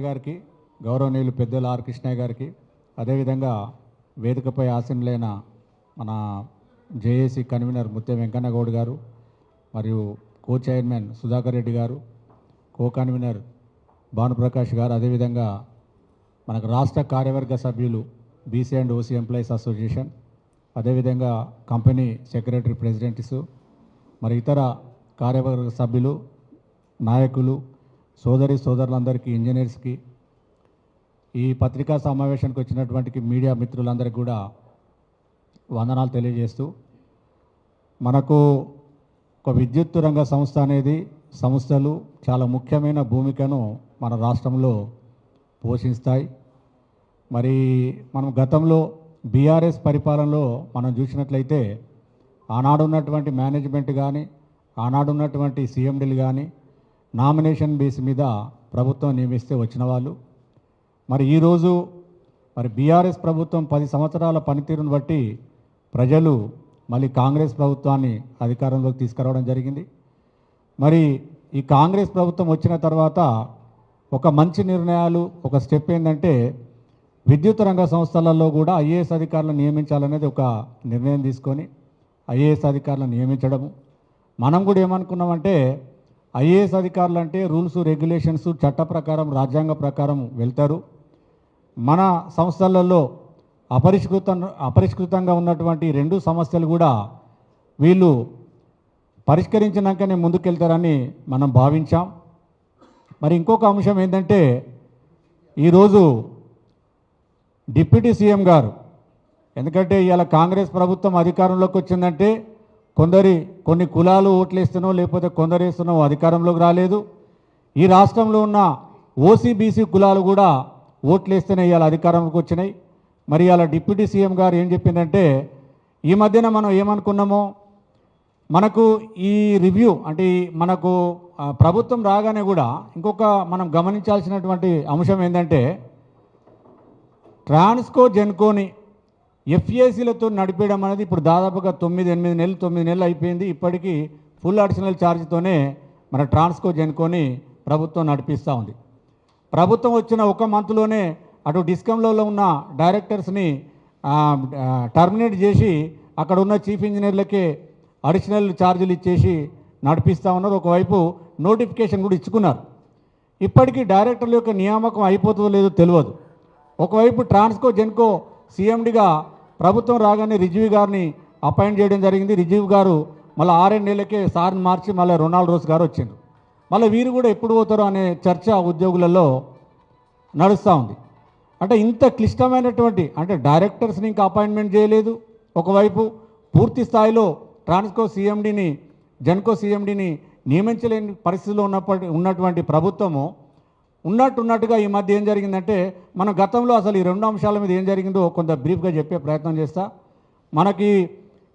గారికి, గౌరవనీయులు పెద్దలు ఆర్ కృష్ణయ్య గారికి, అదేవిధంగా వేదికపై ఆసీనులైన మన జేఏసీ కన్వీనర్ ముత్యం వెంకన్న గౌడ్ గారు, మరియు కో చైర్మన్ సుధాకర్ రెడ్డి గారు, కో కన్వీనర్ భానుప్రకాష్ గారు, అదేవిధంగా మనకు రాష్ట్ర కార్యవర్గ సభ్యులు BC and OC employees association, అదేవిధంగా కంపెనీ సెక్రటరీ ప్రెసిడెంట్స్, మరి ఇతర కార్యవర్గ సభ్యులు, నాయకులు, సోదరులందరికీ, ఇంజనీర్స్కి, ఈ పత్రికా సమావేశానికి వచ్చినటువంటి మీడియా మిత్రులందరికీ కూడా వందనాలు తెలియజేస్తూ, మనకు ఒక విద్యుత్ రంగ సంస్థ అనేది, సంస్థలు చాలా ముఖ్యమైన భూమికను మన రాష్ట్రంలో పోషిస్తాయి. మరి మనం గతంలో బీఆర్ఎస్ పరిపాలనలో మనం చూసినట్లయితే ఆనాడున్నటువంటి మేనేజ్మెంట్ కానీ, ఆనాడున్నటువంటి సీఎండీలు కానీ నామినేషన్ బేస్ మీద ప్రభుత్వం నియమిస్తే వచ్చిన వాళ్ళు. మరి ఈరోజు మరి బీఆర్ఎస్ ప్రభుత్వం 10 సంవత్సరాల పనితీరును బట్టి ప్రజలు మళ్ళీ కాంగ్రెస్ ప్రభుత్వాన్ని అధికారంలోకి తీసుకురావడం జరిగింది. మరి ఈ కాంగ్రెస్ ప్రభుత్వం వచ్చిన తర్వాత ఒక మంచి నిర్ణయాలు, ఒక స్టెప్ ఏంటంటే విద్యుత్ రంగ సంస్థలలో కూడా ఐఏఎస్ అధికారులను నియమించాలనేది ఒక నిర్ణయం తీసుకొని ఐఏఎస్ అధికారులను నియమించడము. మనం కూడా ఏమనుకున్నామంటే ఐఏఎస్ అధికారులు అంటే రూల్స్, రెగ్యులేషన్స్, చట్ట ప్రకారం, రాజ్యాంగ ప్రకారం వెళ్తారు. మన సంస్థలలో అపరిష్కృతంగా ఉన్నటువంటి 2 సమస్యలు కూడా వీళ్ళు పరిష్కరించినాకనే ముందుకెళ్తారని మనం భావించాం. మరి ఇంకొక అంశం ఏంటంటే ఈరోజు డిప్యూటీ సీఎం గారు, ఎందుకంటే ఇవాళ కాంగ్రెస్ ప్రభుత్వం అధికారంలోకి వచ్చిందంటే కొన్ని కులాలు ఓట్లేస్తున్నో లేకపోతే కొందరేస్తున్నో అధికారంలోకి రాలేదు. ఈ రాష్ట్రంలో ఉన్న ఓసీ బీసీ కులాలు కూడా ఓట్లేస్తేనే ఇవాళ అధికారంలోకి వచ్చినాయి. మరి ఇవాళ డిప్యూటీ సీఎం గారు ఏం చెప్పిందంటే, ఈ మధ్యన మనం ఏమనుకున్నామో, మనకు ఈ రివ్యూ అంటే మనకు ప్రభుత్వం రాగానే కూడా ఇంకొక మనం గమనించాల్సినటువంటి అంశం ఏంటంటే, ట్రాన్స్కో జెన్కోని ఎఫ్ఏసీలతో నడిపేయడం అనేది ఇప్పుడు దాదాపుగా 9 నెలలు అయిపోయింది. ఇప్పటికీ ఫుల్ అడిషనల్ ఛార్జ్తోనే మన ట్రాన్స్కో జెన్కోని ప్రభుత్వం నడిపిస్తూ ఉంది. ప్రభుత్వం వచ్చిన ఒక మంత్లోనే అటు డిస్కంలలో ఉన్న డైరెక్టర్స్ని టర్మినేట్ చేసి అక్కడ ఉన్న చీఫ్ ఇంజనీర్లకే అడిషనల్ ఛార్జీలు ఇచ్చేసి నడిపిస్తూ ఉన్నారు. ఒకవైపు నోటిఫికేషన్ కూడా ఇచ్చుకున్నారు. ఇప్పటికీ డైరెక్టర్ల యొక్క నియామకం అయిపోతుందో లేదో తెలియదు. ఒకవైపు ట్రాన్స్కో జెన్కో సీఎండిగా ప్రభుత్వం రాగానే రిజీవ్ గారిని అపాయింట్ చేయడం జరిగింది. రిజీవ్ గారు మళ్ళీ 6 నెలలకే సార్ని మార్చి మళ్ళీ రొనాల్డ్ రోస్ గారు వచ్చిండ్రు. మళ్ళీ వీరు కూడా ఎప్పుడు పోతారో అనే చర్చ ఉద్యోగులలో నడుస్తూ ఉంది. అంటే ఇంత క్లిష్టమైనటువంటి, అంటే డైరెక్టర్స్ని ఇంకా అపాయింట్మెంట్ చేయలేదు. ఒకవైపు పూర్తి స్థాయిలో ట్రాన్స్కో సీఎండీని, జెన్కో సీఎండీని నియమించలేని పరిస్థితిలో ఉన్నటువంటి ప్రభుత్వము ఉన్నట్టుగా ఈ మధ్య ఏం జరిగిందంటే, మన గతంలో అసలు ఈ 2 అంశాల మీద ఏం జరిగిందో కొంత బ్రీఫ్గా చెప్పే ప్రయత్నం చేస్తా. మనకి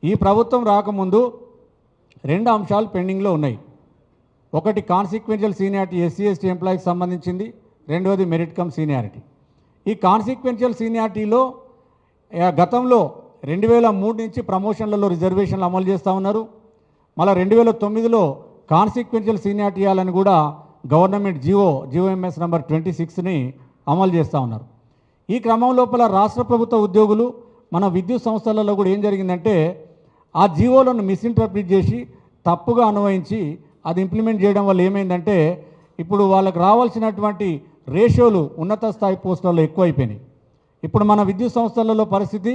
ఈ ప్రభుత్వం రాకముందు 2 అంశాలు పెండింగ్లో ఉన్నాయి. ఒకటి కాన్సిక్వెన్షియల్ సీనియారిటీ, ఎస్సీ ఎస్టీ ఎంప్లాయీకి సంబంధించింది. రెండవది మెరిట్ కమ్ సీనియారిటీ. ఈ కాన్సిక్వెన్షియల్ సీనియారిటీలో గతంలో 2003 నుంచి ప్రమోషన్లలో రిజర్వేషన్లు అమలు చేస్తూ ఉన్నారు. మళ్ళీ 2009లో కాన్సిక్వెన్షియల్ సీనియారిటీ ఇవ్వాలని కూడా గవర్నమెంట్ జిఓఎంఎస్ నెంబర్ 26ని అమలు చేస్తూ ఉన్నారు. ఈ క్రమం లోపల రాష్ట్ర ప్రభుత్వ ఉద్యోగులు, మన విద్యుత్ సంస్థలలో కూడా ఏం జరిగిందంటే, ఆ జీవోలను మిస్ఇంటర్ప్రిట్ చేసి తప్పుగా అన్వయించి అది ఇంప్లిమెంట్ చేయడం వల్ల ఏమైందంటే, ఇప్పుడు వాళ్ళకి రావాల్సినటువంటి రేషియోలు ఉన్నత స్థాయి పోస్టులలో ఎక్కువైపోయినాయి. ఇప్పుడు మన విద్యుత్ సంస్థలలో పరిస్థితి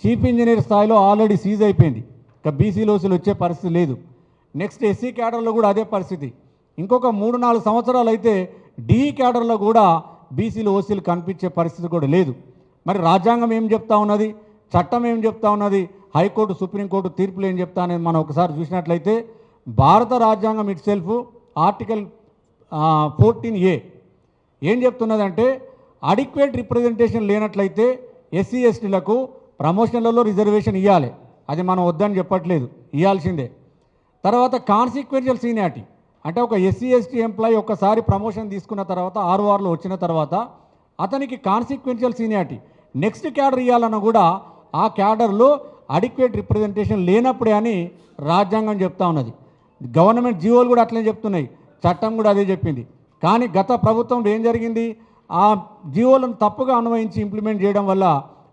చీఫ్ ఇంజనీర్ స్థాయిలో ఆల్రెడీ సీజ్ అయిపోయింది. ఇక బీసీలోసీలు వచ్చే పరిస్థితి లేదు. నెక్స్ట్ ఎస్సీ క్యాడర్లో కూడా అదే పరిస్థితి. ఇంకొక 3-4 సంవత్సరాలు అయితే డిఈ క్యాడర్లో కూడా బీసీలు ఓసీలు కనిపించే పరిస్థితి కూడా లేదు. మరి రాజ్యాంగం ఏం చెప్తా ఉన్నది, చట్టం ఏం చెప్తా ఉన్నది, హైకోర్టు, సుప్రీంకోర్టు తీర్పులు ఏం చెప్తా అనేది మనం ఒకసారి చూసినట్లయితే, భారత రాజ్యాంగం ఇట్ సెల్ఫ్ ఆర్టికల్ 14A ఏం చెప్తున్నదంటే, అడిక్వేట్ రిప్రజెంటేషన్ లేనట్లయితే ఎస్సీ ఎస్టీలకు ప్రమోషన్లలో రిజర్వేషన్ ఇవ్వాలి. అది మనం వద్దని చెప్పట్లేదు, ఇవ్వాల్సిందే. తర్వాత కాన్సిక్వెన్షియల్ సీనియారిటీ అంటే ఒక ఎస్సీ ఎస్టీ ఎంప్లాయీ ఒక్కసారి ప్రమోషన్ తీసుకున్న తర్వాత 6 వచ్చిన తర్వాత అతనికి కాన్సిక్వెన్షియల్ సీనియారిటీ నెక్స్ట్ క్యాడర్ ఇవ్వాలన్నా కూడా ఆ క్యాడర్లో అడిక్వేట్ రిప్రజెంటేషన్ లేనప్పుడే అని రాజ్యాంగం చెప్తా ఉన్నది. గవర్నమెంట్ జీవోలు కూడా అట్లనే చెప్తున్నాయి, చట్టం కూడా అదే చెప్పింది. కానీ గత ప్రభుత్వంలో ఏం జరిగింది, ఆ జీవోలను తప్పుగా అన్వయించి ఇంప్లిమెంట్ చేయడం వల్ల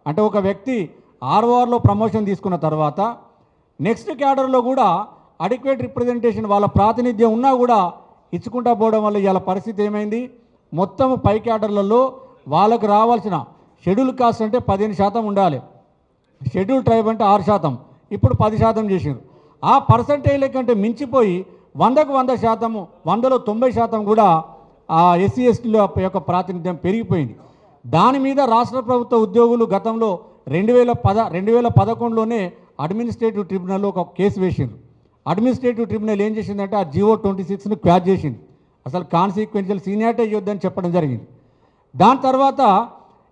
అంటే ఒక వ్యక్తి ఆర్ఓఆర్లో ప్రమోషన్ తీసుకున్న తర్వాత నెక్స్ట్ క్యాడర్లో కూడా అడిక్వేట్ రిప్రజెంటేషన్ వాళ్ళ ప్రాతినిధ్యం ఉన్నా కూడా ఇచ్చుకుంటా పోవడం వల్ల ఇవాళ పరిస్థితి ఏమైంది, మొత్తం పై క్యాడర్లలో వాళ్ళకు రావాల్సిన షెడ్యూల్ కాస్ట్ అంటే 15% ఉండాలి, షెడ్యూల్ ట్రైబ్ అంటే 6%, ఇప్పుడు 10% చేసారు. ఆ పర్సంటేజ్ల కంటే మించిపోయి 100కు 100%, 100లో 90% కూడా ఆ ఎస్సీ ఎస్టీల యొక్క ప్రాతినిధ్యం పెరిగిపోయింది. దాని మీద రాష్ట్ర ప్రభుత్వ ఉద్యోగులు గతంలో 2011లోనే అడ్మినిస్ట్రేటివ్ ట్రిబ్యునల్లో ఒక కేసు వేసిండ్రు. అడ్మినిస్ట్రేటివ్ ట్రిబ్యునల్ ఏం చేసిందంటే ఆ జీవో 26ను క్వాష్ చేసింది. అసలు కాన్సిక్వెన్షియల్ సీనియారిటీ ఇవ్వద్దని చెప్పడం జరిగింది. దాని తర్వాత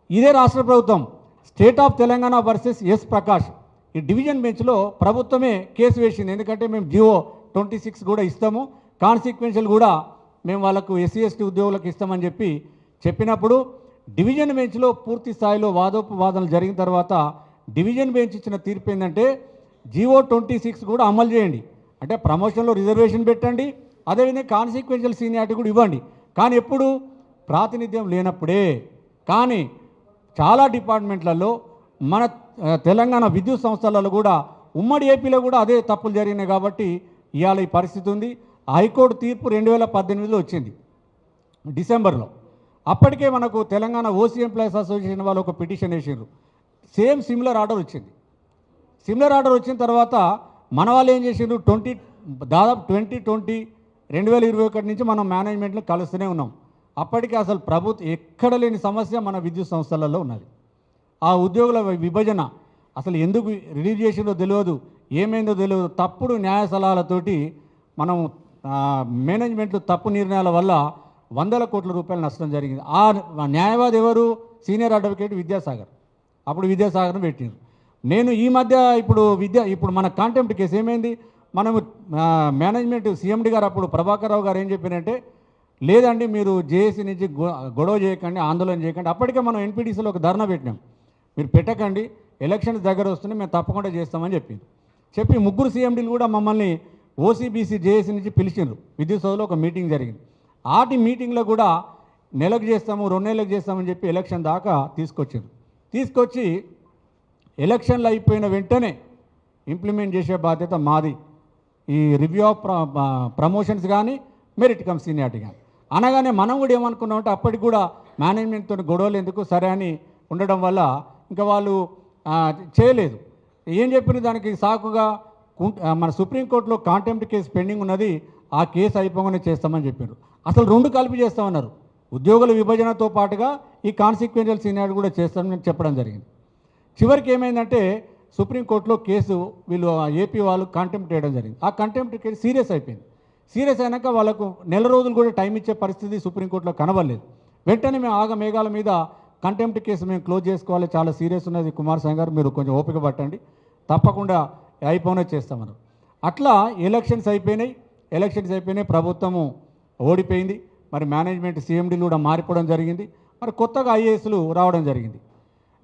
ఇదే రాష్ట్ర ప్రభుత్వం state of Telangana versus S Prakash ఈ డివిజన్ బెంచ్లో ప్రభుత్వమే కేసు వేసింది. ఎందుకంటే మేము జీవో 26 కూడా ఇస్తాము, కాన్సిక్వెన్షియల్ కూడా మేము వాళ్ళకు ఎస్సీ ఎస్టీ ఉద్యోగులకు ఇస్తామని చెప్పినప్పుడు డివిజన్ బెంచ్లో పూర్తి స్థాయిలో వాదోపవాదనలు జరిగిన తర్వాత డివిజన్ బెంచ్ ఇచ్చిన తీర్పు ఏంటంటే జీవో 26 కూడా అమలు చేయండి, అంటే ప్రమోషన్లో రిజర్వేషన్ పెట్టండి, అదేవిధంగా కాన్సిక్వెన్షియల్ సీనియారిటీ కూడా ఇవ్వండి, కానీ ఎప్పుడు ప్రాతినిధ్యం లేనప్పుడే. కానీ చాలా డిపార్ట్మెంట్లలో మన తెలంగాణ విద్యుత్ సంస్థలలో కూడా ఉమ్మడి ఏపీలో కూడా అదే తప్పులు జరిగినాయి కాబట్టి ఇవాళ ఈ పరిస్థితి ఉంది. హైకోర్టు తీర్పు 2018లో వచ్చింది డిసెంబర్లో. అప్పటికే మనకు తెలంగాణ ఓసీ ఎంప్లాయీస్ అసోసియేషన్ వాళ్ళు ఒక పిటిషన్ వేసారు, సేమ్ సిమిలర్ ఆర్డర్ వచ్చింది. సిమిలర్ ఆర్డర్ వచ్చిన తర్వాత మన వాళ్ళు ఏం చేసారు, దాదాపు 2021 నుంచి మనం మేనేజ్మెంట్లో కలుస్తూనే ఉన్నాం. అప్పటికే అసలు ప్రభుత్వం ఎక్కడ లేని సమస్య మన విద్యుత్ సంస్థలలో ఉన్నది. ఆ ఉద్యోగుల విభజన అసలు ఎందుకు రిలీజ్ చేసిందో తెలియదు, ఏమైందో తెలియదు. తప్పుడు న్యాయ సలహాలతోటి మనం మేనేజ్మెంట్లో తప్పు నిర్ణయాల వల్ల 100ల కోట్ల రూపాయలు నష్టం జరిగింది. ఆ న్యాయవాది ఎవరు, సీనియర్ అడ్వకేట్ విద్యాసాగర్. అప్పుడు విద్యాసాగర్ను పెట్టింది. నేను ఈ మధ్య ఇప్పుడు మన కాంటెంప్ట్ కేసు ఏమైంది, మనము మేనేజ్మెంట్ సీఎండి గారు అప్పుడు ప్రభాకర్ రావు గారు ఏం చెప్పారంటే లేదండి మీరు జేఏసీ నుంచి గొడవ చేయకండి, ఆందోళన చేయకండి. అప్పటికే మనం ఎన్పీటీసీలో ఒక ధర్నా పెట్టినాం, మీరు పెట్టకండి, ఎలక్షన్స్ దగ్గర వస్తున్నాయి, మేము తప్పకుండా చేస్తామని చెప్పి ముగ్గురు సీఎండీలు కూడా మమ్మల్ని ఓసీబీసీ జేఏసీ నుంచి పిలిచిండ్రు. విద్యుత్ సభలో ఒక మీటింగ్ జరిగింది. ఆటి మీటింగ్లో కూడా నెలకు చేస్తాము, 2 నెలలకు చేస్తామని చెప్పి ఎలక్షన్ దాకా తీసుకొచ్చి ఎలక్షన్లు అయిపోయిన వెంటనే ఇంప్లిమెంట్ చేసే బాధ్యత మాది. ఈ రివ్యూ ఆఫ్ ప్రమోషన్స్ కానీ మెరిట్ కమ్ సీనియారిటీ కానీ అనగానే మనం కూడా ఏమనుకున్నామంటే అప్పటికి కూడా మేనేజ్మెంట్తో గొడవలు ఎందుకు సరే అని ఉండడం వల్ల ఇంకా వాళ్ళు చేయలేదు. ఏం చెప్పిన దానికి సాకుగా మన సుప్రీంకోర్టులో కాంటెంప్ట్ కేసు పెండింగ్ ఉన్నది, ఆ కేసు అయిపోగానే చేస్తామని చెప్పారు. అసలు 2 కలిపి చేస్తామన్నారు. ఉద్యోగుల విభజనతో పాటుగా ఈ కాన్సిక్వెన్షియల్ సీనియారిటీ కూడా చేస్తామని చెప్పడం జరిగింది. చివరికి ఏమైందంటే సుప్రీంకోర్టులో కేసు వీళ్ళు ఏపీ వాళ్ళు కాంటెంప్ట్ చేయడం జరిగింది. ఆ కాంటెంప్ట్ కేసు సీరియస్ అయిపోయింది. సీరియస్ అయినాక వాళ్ళకు నెల రోజులు కూడా టైం ఇచ్చే పరిస్థితి సుప్రీంకోర్టులో కనబడలేదు. వెంటనే మేము మేఘాల మీద కంటెంప్ట్ కేసు మేము క్లోజ్ చేసుకోవాలి, చాలా సీరియస్ ఉన్నది కుమారస్వామి గారు, మీరు కొంచెం ఓపిక పట్టండి, తప్పకుండా అయిపోయినా చేస్తామన్నారు. అట్లా ఎలక్షన్స్ అయిపోయినాయి, ప్రభుత్వము ఓడిపోయింది. మరి మేనేజ్మెంట్ సీఎండీలు కూడా మారిపోవడం జరిగింది. మరి కొత్తగా ఐఏఎస్లు రావడం జరిగింది.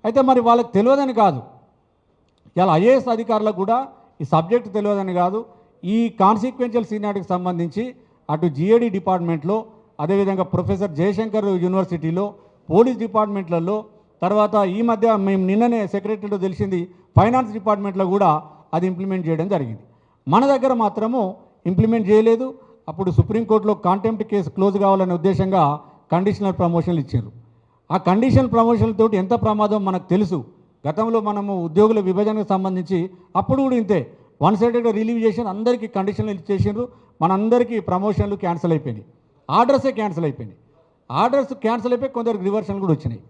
అయితే మరి వాళ్ళకి తెలియదని కాదు, ఇలా ఐఏఎస్ అధికారులకు కూడా ఈ సబ్జెక్ట్ తెలియదని కాదు, ఈ కాన్సిక్వెన్షియల్ సీనియారిటీకి సంబంధించి అటు జిఏడి డిపార్ట్మెంట్లో, అదేవిధంగా ప్రొఫెసర్ జయశంకర్ యూనివర్సిటీలో, పోలీస్ డిపార్ట్మెంట్లలో, తర్వాత ఈ మధ్య మేము నిన్ననే సెక్రటరీలో తెలిసింది ఫైనాన్స్ డిపార్ట్మెంట్లో కూడా అది ఇంప్లిమెంట్ చేయడం జరిగింది. మన దగ్గర మాత్రము ఇంప్లిమెంట్ చేయలేదు. అప్పుడు సుప్రీంకోర్టులో కాంటెంప్ట్ కేసు క్లోజ్ కావాలనే ఉద్దేశంగా కండిషనల్ ప్రమోషన్లు ఇచ్చారు. ఆ కండిషనల్ ప్రమోషన్లతో ఎంత ప్రమాదం మనకు తెలుసు. గతంలో మనము ఉద్యోగుల విభజనకు సంబంధించి అప్పుడు కూడా ఇంతే, 1 సైడెడ్ రిలీవ్ చేసి అందరికీ కండిషన్లు ఇచ్చేసిండ్రు. మనందరికీ ప్రమోషన్లు క్యాన్సిల్ అయిపోయినాయి, ఆర్డర్సే క్యాన్సిల్ అయిపోయినాయి. ఆర్డర్స్ క్యాన్సిల్ అయిపోయి కొందరికి రివర్షన్లు కూడా వచ్చినాయి.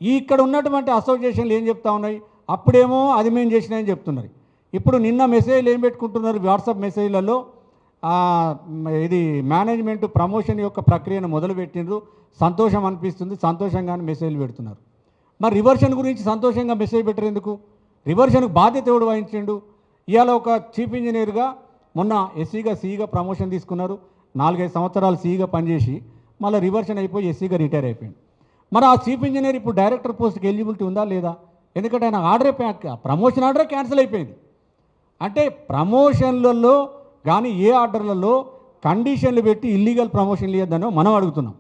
ఇక్కడ ఉన్నటువంటి అసోసియేషన్లు ఏం చెప్తా ఉన్నాయి, అప్పుడేమో అది మేము చేసినాయని చెప్తున్నారు. ఇప్పుడు నిన్న మెసేజ్లు ఏం పెట్టుకుంటున్నారు, వాట్సాప్ మెసేజ్లలో ఇది మేనేజ్మెంట్ ప్రమోషన్ యొక్క ప్రక్రియను మొదలుపెట్టిండ్రు, సంతోషం అనిపిస్తుంది, సంతోషంగానే మెసేజ్లు పెడుతున్నారు. మరి రివర్షన్ గురించి సంతోషంగా మెసేజ్ పెట్టరు ఎందుకు? రివర్షన్కు బాధ్యత ఎవడు వహించిండు? ఇవాళ ఒక చీఫ్ ఇంజనీర్గా మొన్న సీగా ప్రమోషన్ తీసుకున్నారు, 4-5 సంవత్సరాలు సీగా పనిచేసి మళ్ళీ రివర్షన్ అయిపోయి ఎస్సీగా రిటైర్ అయిపోయింది. మరి ఆ చీఫ్ ఇంజనీర్ ఇప్పుడు డైరెక్టర్ పోస్ట్కి ఎలిజిబిలిటీ ఉందా లేదా? ఎందుకంటే ఆయన ప్రమోషన్ ఆర్డరే క్యాన్సిల్ అయిపోయింది. అంటే ప్రమోషన్లలో కానీ ఏ ఆర్డర్లలో కండిషన్లు పెట్టి ఇల్లీగల్ ప్రమోషన్లు ఇవ్వద్దనో మనం అడుగుతున్నాం.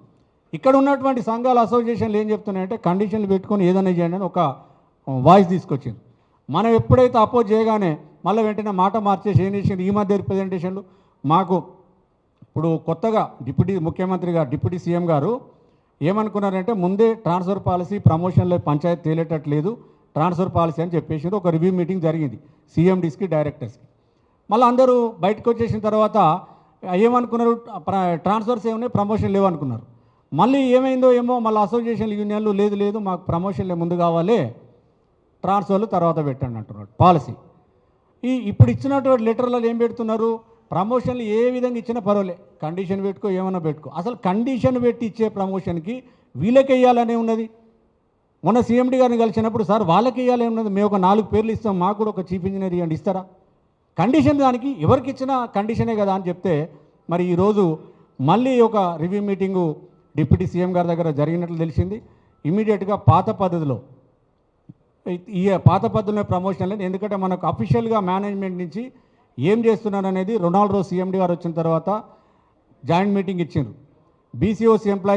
ఇక్కడ ఉన్నటువంటి సంఘాల అసోసియేషన్లు ఏం చెప్తున్నాయంటే కండిషన్లు పెట్టుకొని ఏదైనా చేయండి అని ఒక వాయిస్ తీసుకొచ్చింది. మనం ఎప్పుడైతే అపోజ్ చేయగానే మళ్ళీ వెంటనే మాట మార్చేసి ఏం చేసింది, ఈ మధ్య రిప్రజెంటేషన్లు మాకు ఇప్పుడు కొత్తగా డిప్యూటీ సీఎం గారు ఏమనుకున్నారంటే ముందే ట్రాన్స్ఫర్ పాలసీ ప్రమోషన్లో పంచాయతీ తేలేటట్లేదు ట్రాన్స్ఫర్ పాలసీ అని చెప్పేసి ఒక రివ్యూ మీటింగ్ జరిగింది సీఎండీస్కి డైరెక్టర్స్కి. మళ్ళీ అందరూ బయటకు వచ్చేసిన తర్వాత ఏమనుకున్నారు, ట్రాన్స్ఫర్స్ ఏమన్నాయి ప్రమోషన్ లేవనుకున్నారు. మళ్ళీ ఏమైందో ఏమో మళ్ళీ అసోసియేషన్ యూనియన్లు లేదు మాకు ప్రమోషన్లే ముందు కావాలి ట్రాన్స్ఫర్లు తర్వాత పెట్టండి అంటున్నాడు పాలసీ. ఇప్పుడు ఇచ్చినటువంటి లెటర్లలో ఏం పెడుతున్నారు, ప్రమోషన్లు ఏ విధంగా ఇచ్చినా పర్వాలే కండిషన్ పెట్టుకో ఏమన్నా పెట్టుకో. అసలు కండిషన్ పెట్టి ఇచ్చే ప్రమోషన్కి వీళ్ళకి వేయాలనే ఉన్నది. మొన్న సీఎండీ గారిని కలిసినప్పుడు సార్ వాళ్ళకి వేయాలనే ఉన్నది, మేము ఒక 4 పేర్లు ఇస్తాం మాకు కూడా ఒక చీఫ్ ఇంజనీర్ ఇవ్వండి ఇస్తారా, కండిషన్ దానికి ఎవరికి ఇచ్చినా కండిషనే కదా అని చెప్తే మరి ఈరోజు మళ్ళీ ఒక రివ్యూ మీటింగు డిప్యూటీ సీఎం గారి దగ్గర జరిగినట్లు తెలిసింది. ఇమీడియట్గా పాత పద్ధతిలో ప్రమోషన్ లేదు, ఎందుకంటే మనకు అఫీషియల్గా మేనేజ్మెంట్ నుంచి ఏం చేస్తున్నారు అనేది రొనాల్డ్ రోజ్ సీఎండీ గారు వచ్చిన తర్వాత జాయింట్ మీటింగ్ ఇచ్చిండ్రు. బీసీఓసీ ఎంప్లాయీస్